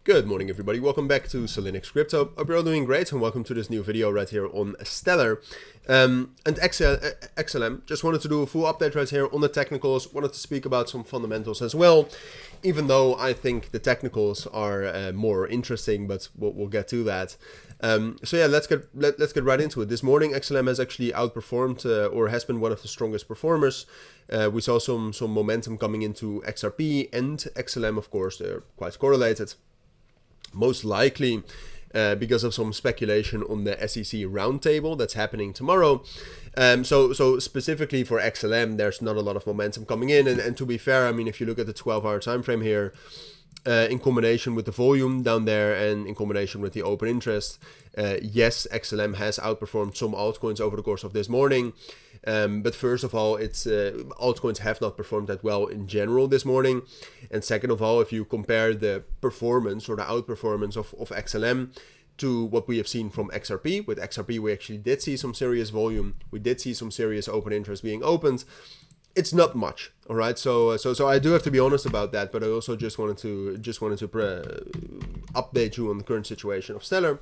Good morning everybody, welcome back to Cilinix Crypto. Hope you're all doing great and welcome to this new video right here on Stellar and XLM. Just wanted to do a full update right here on the technicals, wanted to speak about some fundamentals as well, even though I think the technicals are more interesting, but we'll get to that. So yeah, let's get right into it. This morning XLM has actually outperformed or has been one of the strongest performers. We saw some momentum coming into XRP and XLM, of course, they're quite correlated. Most likely because of some speculation on the SEC roundtable that's happening tomorrow. So specifically for XLM, there's not a lot of momentum coming in. And to be fair, I mean, if you look at the 12-hour time frame here, in combination with the volume down there and in combination with the open interest, yes, XLM has outperformed some altcoins over the course of this morning. But first of all, it's altcoins have not performed that well in general this morning. And second of all, if you compare the performance or the outperformance of XLM to what we have seen from XRP, with XRP we actually did see some serious volume. We did see some serious open interest being opened. It's not much, all right. So I do have to be honest about that, but I also just wanted to update you on the current situation of Stellar.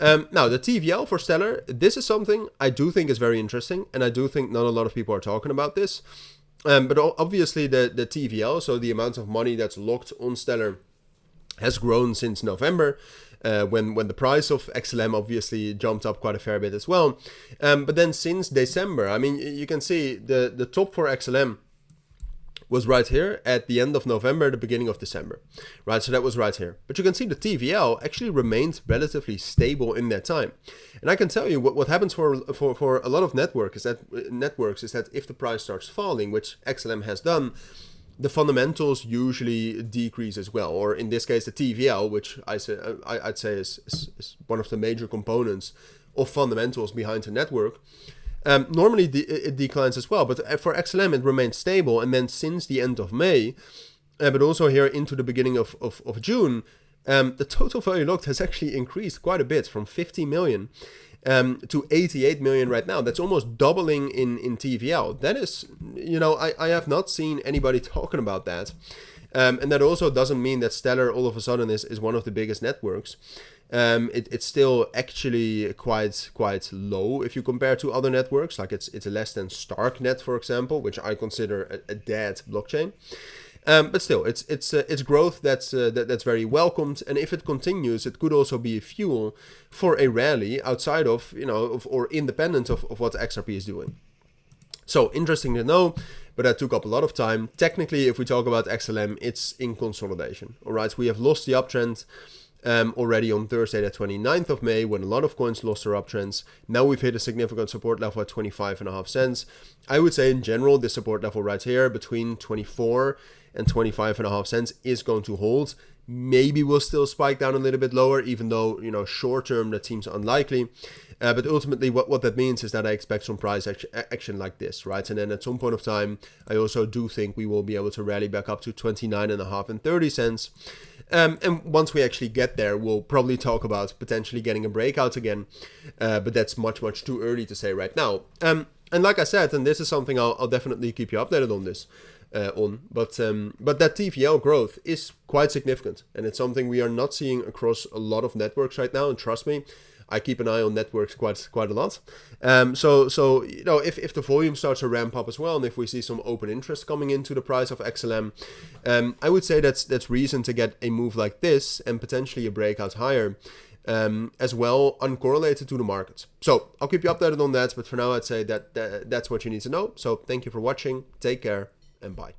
Now the TVL for Stellar, this is something I do think is very interesting, and I do think not a lot of people are talking about this. But obviously the TVL, so the amount of money that's locked on Stellar, has grown since November. When the price of XLM obviously jumped up quite a fair bit as well. But then since December, I mean, you can see the top for XLM was right here at the end of November, the beginning of December, right? So that was right here. But you can see the TVL actually remained relatively stable in that time. And I can tell you what happens for a lot of networks is that if the price starts falling, which XLM has done, the fundamentals usually decrease as well, or in this case the TVL, which I'd say is one of the major components of fundamentals behind the network. Normally it declines as well, but for XLM it remains stable, and then since the end of May, but also here into the beginning of June, the total value locked has actually increased quite a bit from 50 million to 88 million right now. That's almost doubling in TVL. That is, you know, I have not seen anybody talking about that. And that also doesn't mean that Stellar all of a sudden is one of the biggest networks. It's still actually quite low if you compare to other networks. Like it's less than Starknet, for example, which I consider a dead blockchain. But still, it's growth that's very welcomed, and if it continues, it could also be a fuel for a rally outside of, you know, or independent of what XRP is doing. So interesting to know, but that took up a lot of time. Technically, if we talk about XLM, it's in consolidation. All right, we have lost the uptrend already on Thursday, the 29th of May, when a lot of coins lost their uptrends. Now we've hit a significant support level at 25.5 cents. I would say in general, this support level right here between 24 and 25.5 cents is going to hold. Maybe we'll still spike down a little bit lower, even though, you know, short term that seems unlikely. But ultimately what that means is that I expect some price action like this, right? And then at some point of time, I also do think we will be able to rally back up to 29.5 and 30 cents. And once we actually get there, we'll probably talk about potentially getting a breakout again. But that's much too early to say right now. And like I said, and this is something I'll definitely keep you updated on this. But that TVL growth is quite significant, and it's something we are not seeing across a lot of networks right now. And trust me, I keep an eye on networks quite a lot. So you know, if the volume starts to ramp up as well, and if we see some open interest coming into the price of XLM, I would say that's reason to get a move like this and potentially a breakout higher. As well, uncorrelated to the markets. So I'll keep you updated on that, but for now I'd say that's what you need to know. So thank you for watching, take care, and bye.